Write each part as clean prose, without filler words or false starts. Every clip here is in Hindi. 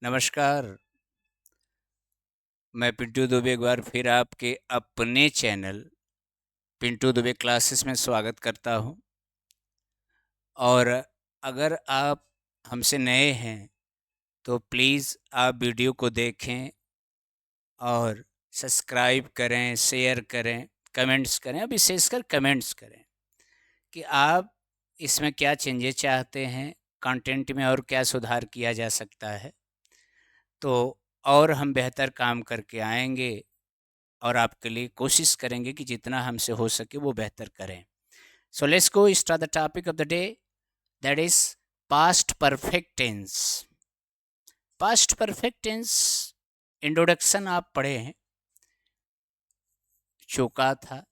नमस्कार। मैं पिंटू दुबे एक बार फिर आपके अपने चैनल पिंटू दुबे क्लासेस में स्वागत करता हूं। और अगर आप हमसे नए हैं तो प्लीज़ आप वीडियो को देखें और सब्सक्राइब करें, शेयर करें, कमेंट्स करें, और विशेषकर कमेंट्स करें कि आप इसमें क्या चेंजेस चाहते हैं, कंटेंट में और क्या सुधार किया जा सकता है। तो और हम बेहतर काम करके आएंगे और आपके लिए कोशिश करेंगे कि जितना हमसे हो सके वो बेहतर करें। So let's go start the topic of the day, that is past perfect tense. Past perfect tense introduction आप पढ़े हैं। चौका था,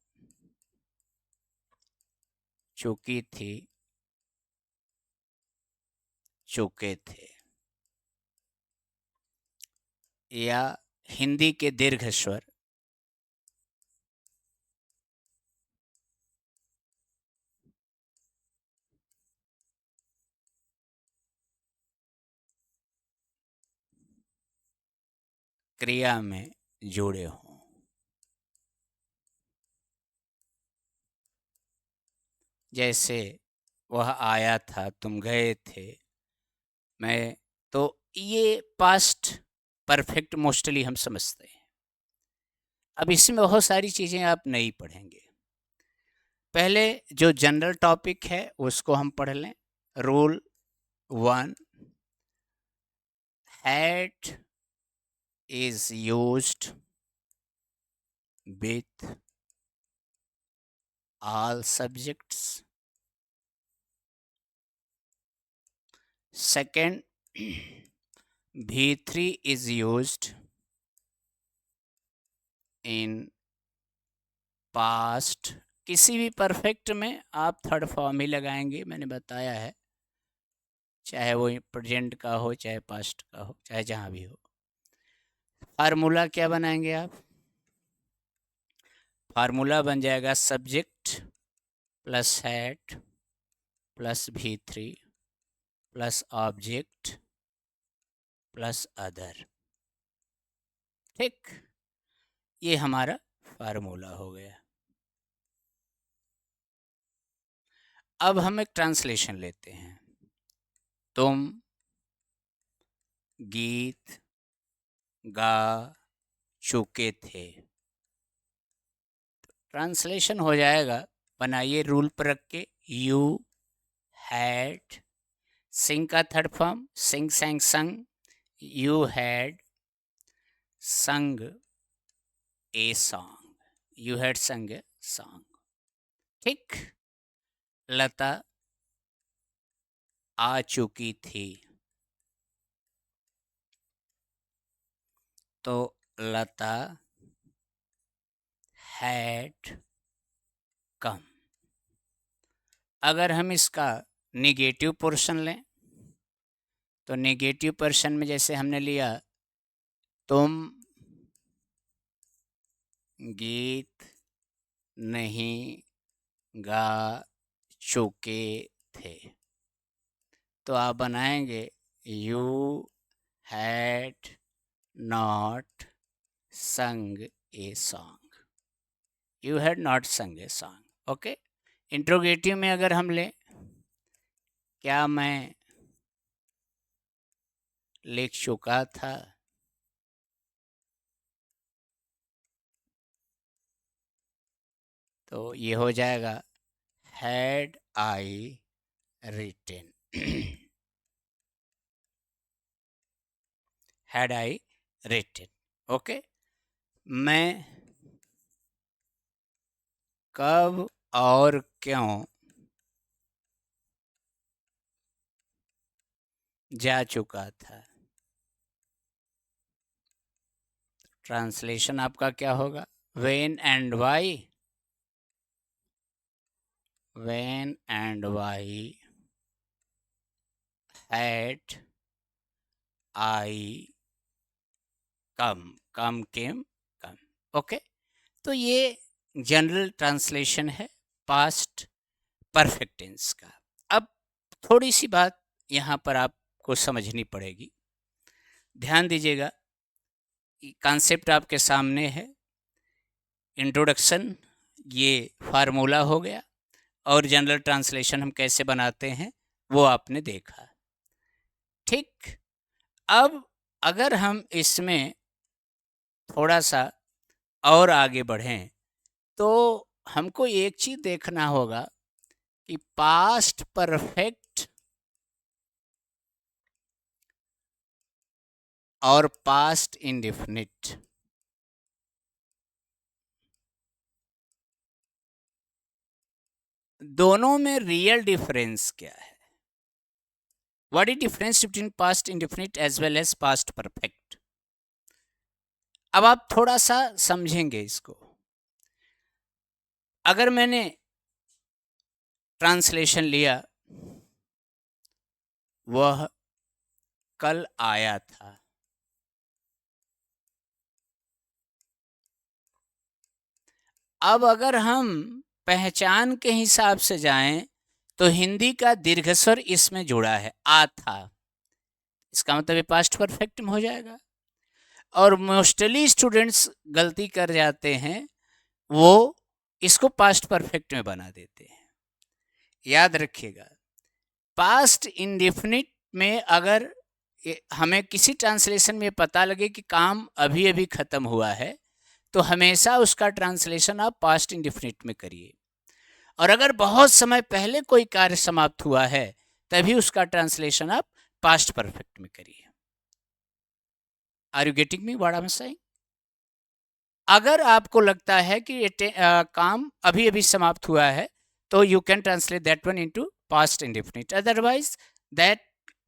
चौकी थी, चौके थे, या हिंदी के दीर्घ स्वर क्रिया में जुड़े हों। जैसे वह आया था, तुम गए थे, मैं, तो ये पास्ट परफेक्ट मोस्टली हम समझते हैं। अब इसमें बहुत सारी चीज़ें आप नहीं पढ़ेंगे। पहले जो जनरल टॉपिक है उसको हम पढ़ लें। Rule 1, had is used with all subjects. Second, V3 is used in past. किसी भी परफेक्ट में आप थर्ड फॉर्म ही लगाएंगे, मैंने बताया है, चाहे वो प्रेजेंट का हो, चाहे पास्ट का हो, चाहे जहाँ भी हो। फार्मूला क्या बनाएंगे आप? फार्मूला बन जाएगा subject plus had plus V3 plus object plus other. ठीक, ये हमारा फार्मूला हो गया। अब हम एक ट्रांसलेशन लेते हैं। तुम गीत गा चुके थे। ट्रांसलेशन हो जाएगा, बनाइए रूल पर रख के। यू हैड, सिंग का थर्ड फॉर्म, सिंग सैंग संग, यू हैड संग ए सॉन्ग, यू हैड संग ए सॉन्ग। ठीक, लता आ चुकी थी, तो लता हैड कम। अगर हम इसका निगेटिव पोर्शन लें तो नेगेटिव पोर्शन में जैसे हमने लिया, तुम गीत नहीं गा चुके थे, तो आप बनाएंगे यू हैड नॉट संग a song, you had not संग ए सॉन्ग। ओके। इंट्रोगेटिव में अगर हम लें, क्या मैं लिख चुका था, तो ये हो जाएगा had I written, had I written. Okay. मैं कब और क्यों जा चुका था। ट्रांसलेशन आपका क्या होगा? When and why, when and why had I come, come came come. Okay. तो ये जनरल ट्रांसलेशन है पास्ट परफेक्ट टेंस का। अब थोड़ी सी बात यहाँ पर आपको समझनी पड़ेगी। ध्यान दीजिएगा, कॉन्सेप्ट आपके सामने है। इंट्रोडक्शन ये फार्मूला हो गया, और जनरल ट्रांसलेशन हम कैसे बनाते हैं वो आपने देखा। ठीक, अब अगर हम इसमें थोड़ा सा और आगे बढ़ें तो हमको एक चीज़ देखना होगा कि पास्ट परफेक्ट और पास्ट इंडेफिनिट दोनों में रियल डिफरेंस क्या है। What is difference between past indefinite as well as past perfect. अब आप थोड़ा सा समझेंगे इसको। अगर मैंने ट्रांसलेशन लिया, वह कल आया था, अब अगर हम पहचान के हिसाब से जाएं तो हिंदी का दीर्घ स्वर इसमें जुड़ा है, आ था, इसका मतलब ये पास्ट परफेक्ट में हो जाएगा। और मोस्टली स्टूडेंट्स गलती कर जाते हैं, वो इसको पास्ट परफेक्ट में बना देते हैं। याद रखिएगा, पास्ट इंडेफिनिट में अगर हमें किसी ट्रांसलेशन में पता लगे कि काम अभी अभी ख़त्म हुआ है, तो हमेशा उसका ट्रांसलेशन आप पास्ट इंडेफिनिट में करिए। और अगर बहुत समय पहले कोई कार्य समाप्त हुआ है, तभी उसका ट्रांसलेशन आप पास्ट परफेक्ट में करिए। Are you getting me what I am saying? अगर आपको लगता है कि ये काम अभी अभी समाप्त हुआ है, तो you can translate that one into past indefinite, otherwise that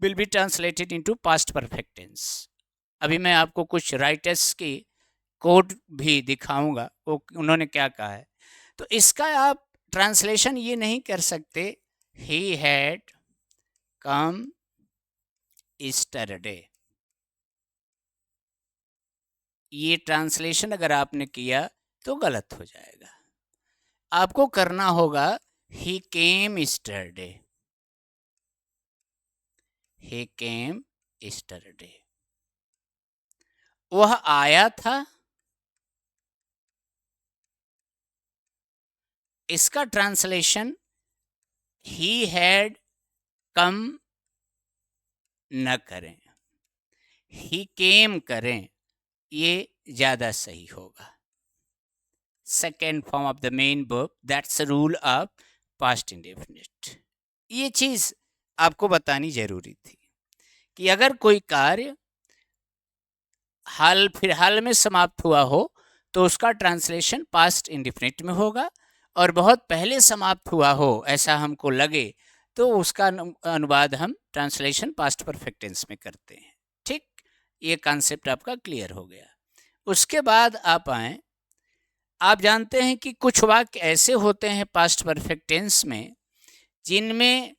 will be translated into past perfect tense. अभी मैं आपको कुछ राइटर्स की कोड भी दिखाऊंगा, वो उन्होंने क्या कहा है। तो इसका आप ट्रांसलेशन ये नहीं कर सकते, ही हैड कम यस्टरडे। ये ट्रांसलेशन अगर आपने किया तो गलत हो जाएगा। आपको करना होगा ही केम यस्टरडे, ही केम यस्टरडे। वह आया था, इसका ट्रांसलेशन ही हैड कम न करें, ही केम करें, ये ज़्यादा सही होगा। Second form of the main verb, that's rule of past indefinite. ये चीज़ आपको बतानी जरूरी थी कि अगर कोई कार्य हाल फिलहाल में समाप्त हुआ हो तो उसका ट्रांसलेशन पास्ट इंडेफिनिट में होगा, और बहुत पहले समाप्त हुआ हो ऐसा हमको लगे तो उसका अनुवाद हम ट्रांसलेशन पास्ट परफेक्ट टेंस में करते हैं। ठीक, ये कॉन्सेप्ट आपका क्लियर हो गया। उसके बाद आप आए, आप जानते हैं कि कुछ वाक्य ऐसे होते हैं पास्ट परफेक्ट टेंस में जिनमें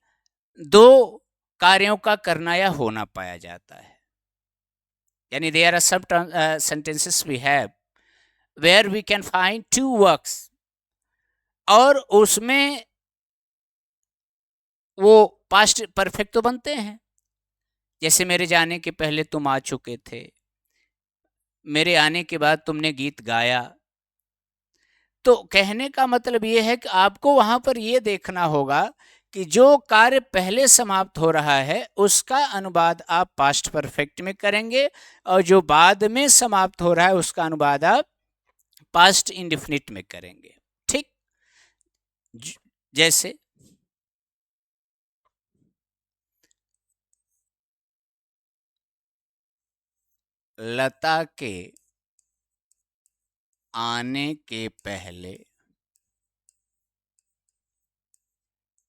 दो कार्यों का करना या होना पाया जाता है। यानी देयर आर सब sentences we have where we can find two works, और उसमें वो पास्ट परफेक्ट तो बनते हैं। जैसे मेरे जाने के पहले तुम आ चुके थे, मेरे आने के बाद तुमने गीत गाया। तो कहने का मतलब ये है कि आपको वहां पर ये देखना होगा कि जो कार्य पहले समाप्त हो रहा है उसका अनुवाद आप पास्ट परफेक्ट में करेंगे, और जो बाद में समाप्त हो रहा है उसका अनुवाद आप पास्ट इंडेफिनिट में करेंगे। ठीक, जैसे लता के आने के पहले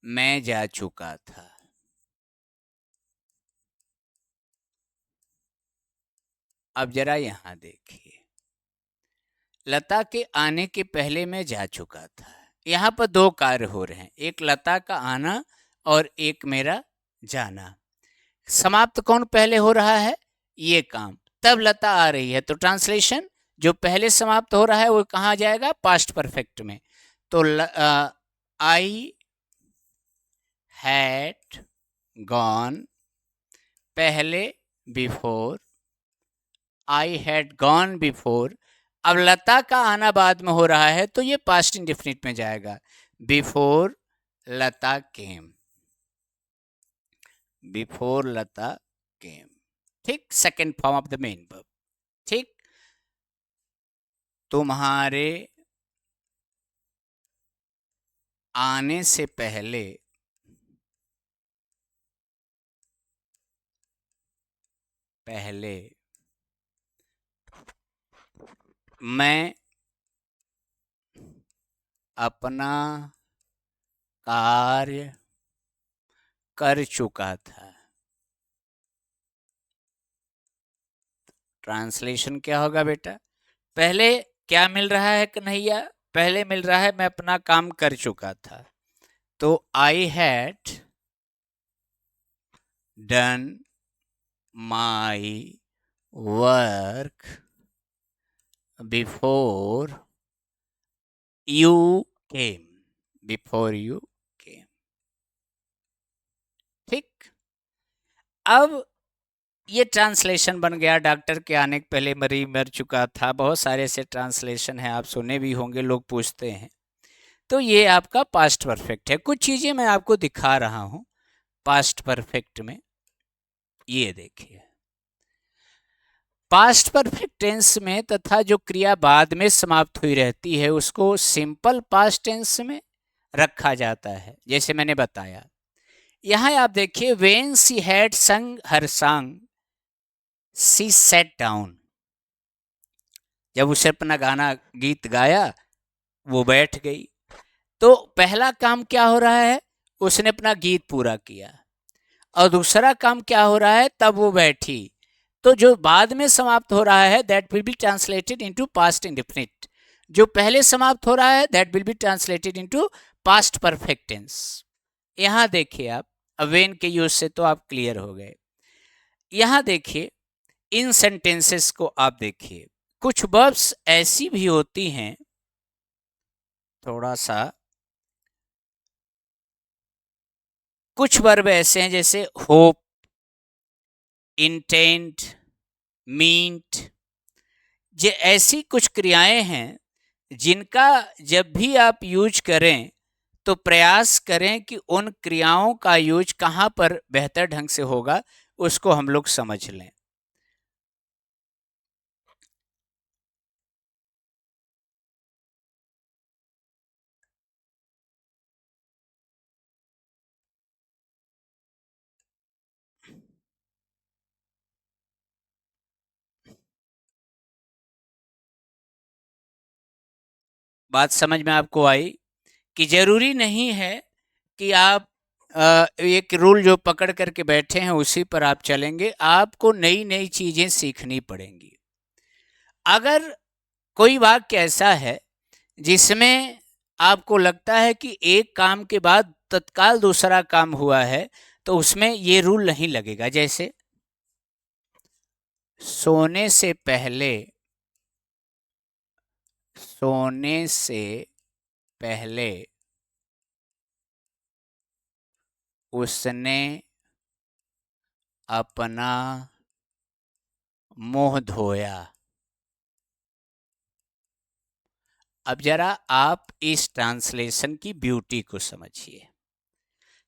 मैं जा चुका था। अब जरा यहां देखिए, लता के आने के पहले मैं जा चुका था। यहाँ पर दो कार्य हो रहे हैं, एक लता का आना और एक मेरा जाना। समाप्त कौन पहले हो रहा है? ये काम, तब लता आ रही है, तो ट्रांसलेशन जो पहले समाप्त हो रहा है वो कहाँ जाएगा? पास्ट परफेक्ट में। तो आई हैड गॉन, पहले before, I had gone before. अब लता का आना बाद में हो रहा है तो ये पास्ट इंडेफिनिट में जाएगा, बिफोर लता केम, बिफोर लता केम। ठीक, second form of the main verb. ठीक, तुम्हारे आने से पहले पहले मैं अपना कार्य कर चुका था। ट्रांसलेशन क्या होगा बेटा? पहले क्या मिल रहा है कन्हैया? पहले मिल रहा है मैं अपना काम कर चुका था, तो I had done my work before you came, before you came. ठीक, अब ये ट्रांसलेशन बन गया, डॉक्टर के आने के पहले मरीज मर चुका था। बहुत सारे ऐसे ट्रांसलेशन हैं, आप सुने भी होंगे, लोग पूछते हैं। तो ये आपका पास्ट परफेक्ट है। कुछ चीजें मैं आपको दिखा रहा हूं पास्ट परफेक्ट में। ये देखिए, पास्ट परफेक्ट टेंस में तथा जो क्रिया बाद में समाप्त हुई रहती है उसको सिंपल पास्ट टेंस में रखा जाता है। जैसे मैंने बताया, यहां आप देखिए, वेन सी हैड संग हर सॉन्ग सी सेट डाउन। जब उसे अपना गाना गीत गाया वो बैठ गई। तो पहला काम क्या हो रहा है? उसने अपना गीत पूरा किया। और दूसरा काम क्या हो रहा है? तब वो बैठी। तो जो बाद में समाप्त हो रहा है that will be translated into past indefinite. जो पहले समाप्त हो रहा है that will be translated into past perfect tense. यहां देखिए आप, अवेन के यूज से तो आप क्लियर हो गए। यहां देखिए, इन सेंटेंसेस को आप देखिए, कुछ वर्ब्स ऐसी भी होती हैं, थोड़ा सा, कुछ वर्ब ऐसे हैं जैसे होप, इंटेंट, मींट। ये ऐसी कुछ क्रियाएं हैं जिनका जब भी आप यूज करें तो प्रयास करें कि उन क्रियाओं का यूज कहां पर बेहतर ढंग से होगा उसको हम लोग समझ लें। बात समझ में आपको आई कि जरूरी नहीं है कि आप एक रूल जो पकड़ करके बैठे हैं उसी पर आप चलेंगे। आपको नई नई चीजें सीखनी पड़ेंगी। अगर कोई वाक्य ऐसा है जिसमें आपको लगता है कि एक काम के बाद तत्काल दूसरा काम हुआ है तो उसमें ये रूल नहीं लगेगा। जैसे सोने से पहले, सोने से पहले उसने अपना मुंह धोया। अब जरा आप इस ट्रांसलेशन की ब्यूटी को समझिए।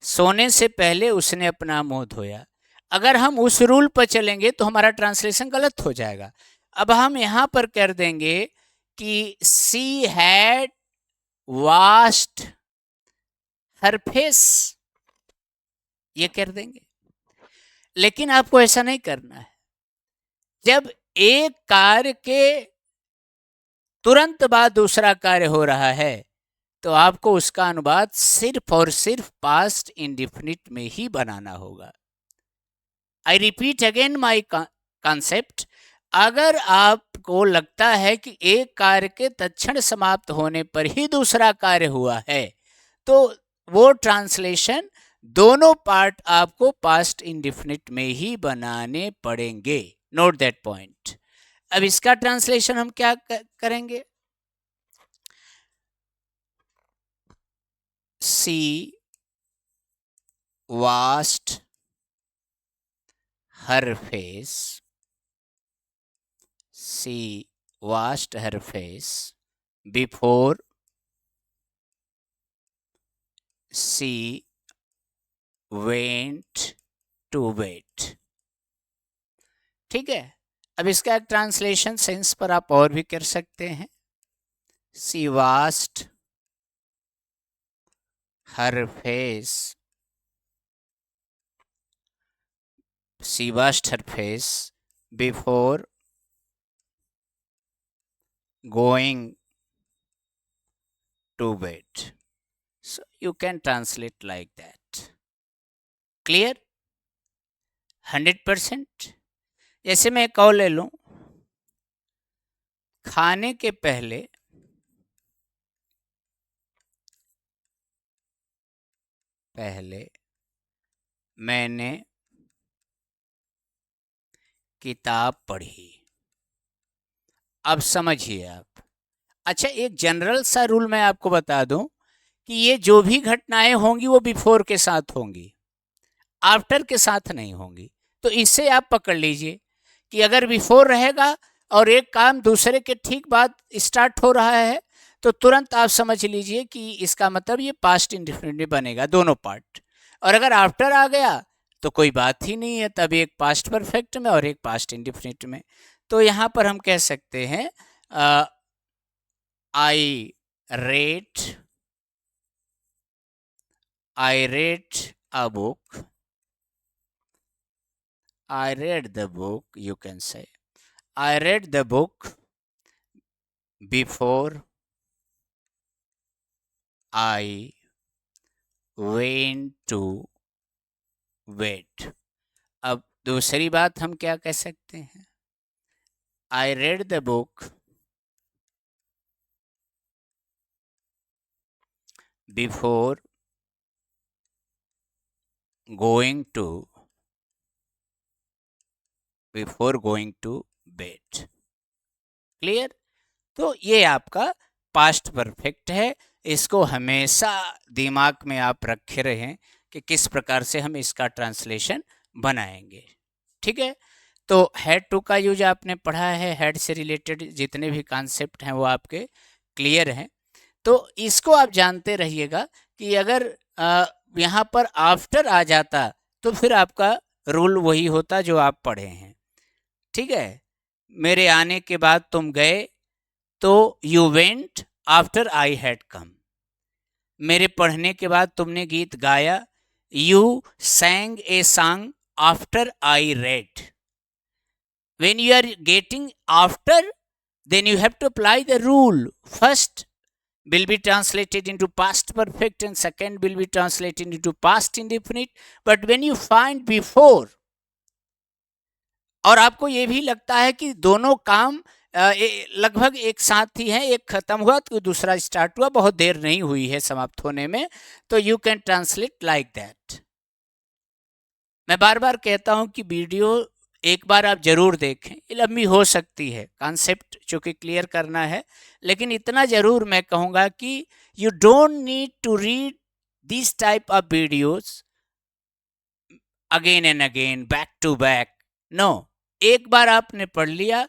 सोने से पहले उसने अपना मुंह धोया। अगर हम उस रूल पर चलेंगे तो हमारा ट्रांसलेशन गलत हो जाएगा। अब हम यहां पर कर देंगे कि she had washed her face, ये कर देंगे। लेकिन आपको ऐसा नहीं करना है। जब एक कार्य के तुरंत बाद दूसरा कार्य हो रहा है तो आपको उसका अनुवाद सिर्फ और सिर्फ पास्ट इंडिफिनिट में ही बनाना होगा। I repeat again my concept. अगर आपको लगता है कि एक कार्य के तत्क्षण समाप्त होने पर ही दूसरा कार्य हुआ है तो वो ट्रांसलेशन दोनों पार्ट आपको पास्ट इंडिफिनिट में ही बनाने पड़ेंगे। Note that point. अब इसका ट्रांसलेशन हम क्या करेंगे? सी washed her face she washed her face before she went to bed। ठीक है, अब इसका एक ट्रांसलेशन सेंस पर आप और भी कर सकते हैं। she washed her face, she washed her face before going to bed। So you can translate like that। Clear? 100%। जैसे मैं एक और ले लूं, खाने के पहले मैंने किताब पढ़ी। अब समझिए आप। अच्छा, एक जनरल सा रूल मैं आपको बता दूं कि ये जो भी घटनाएं होंगी वो बिफोर के साथ होंगी, आफ्टर के साथ नहीं होंगी। तो इससे आप पकड़ लीजिए कि अगर बिफोर रहेगा और एक काम दूसरे के ठीक बाद स्टार्ट हो रहा है तो तुरंत आप समझ लीजिए कि इसका मतलब ये पास्ट इंडेफिनिट बनेगा, दोनों पार्ट। और अगर आफ्टर आ गया तो कोई बात ही नहीं है, तब एक पास्ट परफेक्ट में और एक पास्ट इंडेफिनिट में। तो यहाँ पर हम कह सकते हैं I read a book, I read the book, you can say I read the book before I went to bed। अब दूसरी बात हम क्या कह सकते हैं, I read the book before going to bed। Clear? तो ये आपका पास्ट परफेक्ट है, इसको हमेशा दिमाग में आप रखे रहें कि किस प्रकार से हम इसका ट्रांसलेशन बनाएंगे। ठीक है, तो हेड टू का यूज आपने पढ़ा है, हेड से रिलेटेड जितने भी कॉन्सेप्ट हैं वो आपके क्लियर हैं। तो इसको आप जानते रहिएगा कि अगर यहाँ पर आफ्टर आ जाता तो फिर आपका रूल वही होता जो आप पढ़े हैं। ठीक है, मेरे आने के बाद तुम गए तो you went after I had come. मेरे पढ़ने के बाद तुमने गीत गाया, you sang a song after I read. When you are getting after, then you have to apply the rule. First will be translated into past perfect and second will be translated into past indefinite. But when you find before, और आपको ये भी लगता है कि दोनों काम लगभग एक साथ ही हैं, एक खत्म हुआ तो दूसरा स्टार्ट हुआ, बहुत देर नहीं हुई है समाप्त होने में, तो you can translate like that. मैं बार बार कहता हूं कि वीडियो एक बार आप जरूर देखें, ये लंबी हो सकती है, कॉन्सेप्ट चूंकि क्लियर करना है, लेकिन इतना जरूर मैं कहूँगा कि you don't need to read this type of videos again and again, back to back. No, एक बार आपने पढ़ लिया,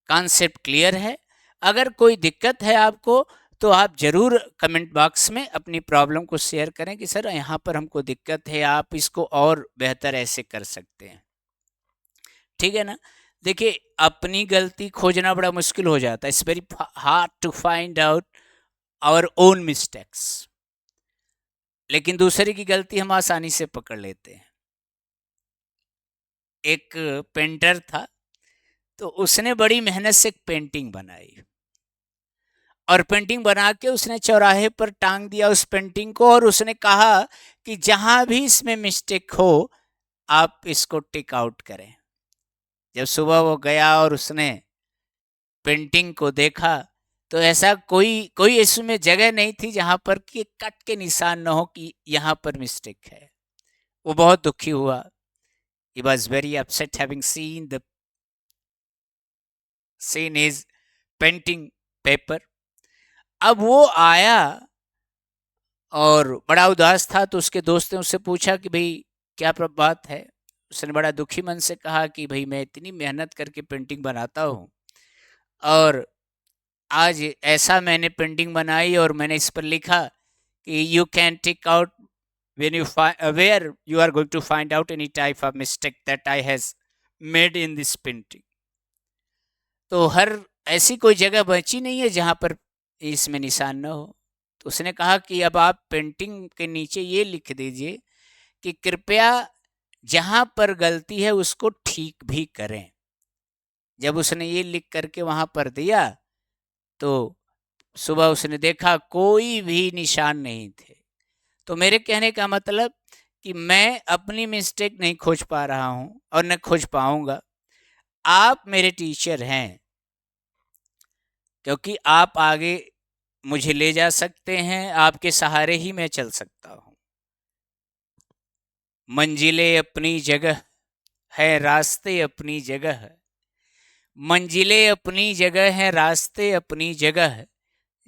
कॉन्सेप्ट क्लियर है। अगर कोई दिक्कत है आपको तो आप ज़रूर कमेंट बॉक्स में अपनी प्रॉब्लम को शेयर करें कि सर यहाँ पर हमको दिक्कत है, आप इसको और बेहतर ऐसे कर सकते हैं। ठीक है ना? देखिए, अपनी गलती खोजना बड़ा मुश्किल हो जाता है, it's very hard to find out our own mistakes, लेकिन दूसरे की गलती हम आसानी से पकड़ लेते हैं। एक पेंटर था, तो उसने बड़ी मेहनत से एक पेंटिंग बनाई और पेंटिंग बना के उसने चौराहे पर टांग दिया उस पेंटिंग को, और उसने कहा कि जहां भी इसमें मिस्टेक हो आप इसको टिक आउट करें। जब सुबह वो गया और उसने पेंटिंग को देखा तो ऐसा कोई इसमें जगह नहीं थी जहां पर कि कट के निशान न हो कि यहाँ पर मिस्टेक है। वो बहुत दुखी हुआ। He was very upset having seen his painting paper। अब वो आया और बड़ा उदास था, तो उसके दोस्त ने उससे पूछा कि भाई क्या बात है। उसने बड़ा दुखी मन से कहा कि भाई मैं इतनी मेहनत करके पेंटिंग बनाता हूँ और आज ऐसा मैंने पेंटिंग बनाई और मैंने इस पर लिखा कि you can take out when you find where you are going to find out any type of mistake that I has made in this painting. तो हर ऐसी कोई जगह बची नहीं है जहाँ पर इसमें निशान न हो। तो उसने कहा कि अब आप पेंटिंग के नीचे ये लिख दीजिए कि कृपया जहाँ पर गलती है उसको ठीक भी करें। जब उसने ये लिख करके वहाँ पर दिया तो सुबह उसने देखा कोई भी निशान नहीं थे। तो मेरे कहने का मतलब कि मैं अपनी मिस्टेक नहीं खोज पा रहा हूँ और न खोज पाऊंगा। आप मेरे टीचर हैं, क्योंकि आप आगे मुझे ले जा सकते हैं, आपके सहारे ही मैं चल सकता हूँ। मंजिलें अपनी जगह है, रास्ते अपनी जगह है। मंजिलें अपनी जगह है, रास्ते अपनी जगह है।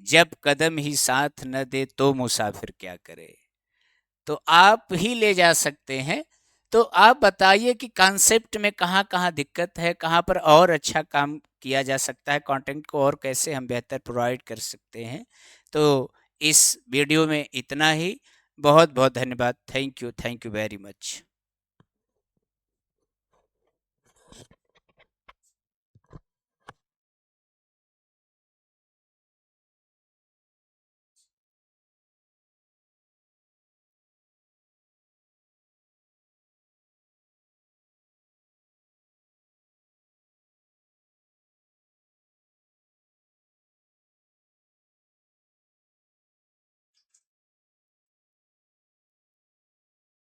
जब कदम ही साथ न दे तो मुसाफिर क्या करे। तो आप ही ले जा सकते हैं। तो आप बताइए कि कॉन्सेप्ट में कहाँ कहाँ दिक्कत है, कहाँ पर और अच्छा काम किया जा सकता है, कंटेंट को और कैसे हम बेहतर प्रोवाइड कर सकते हैं। तो इस वीडियो में इतना ही। बहुत बहुत धन्यवाद। Thank you very much.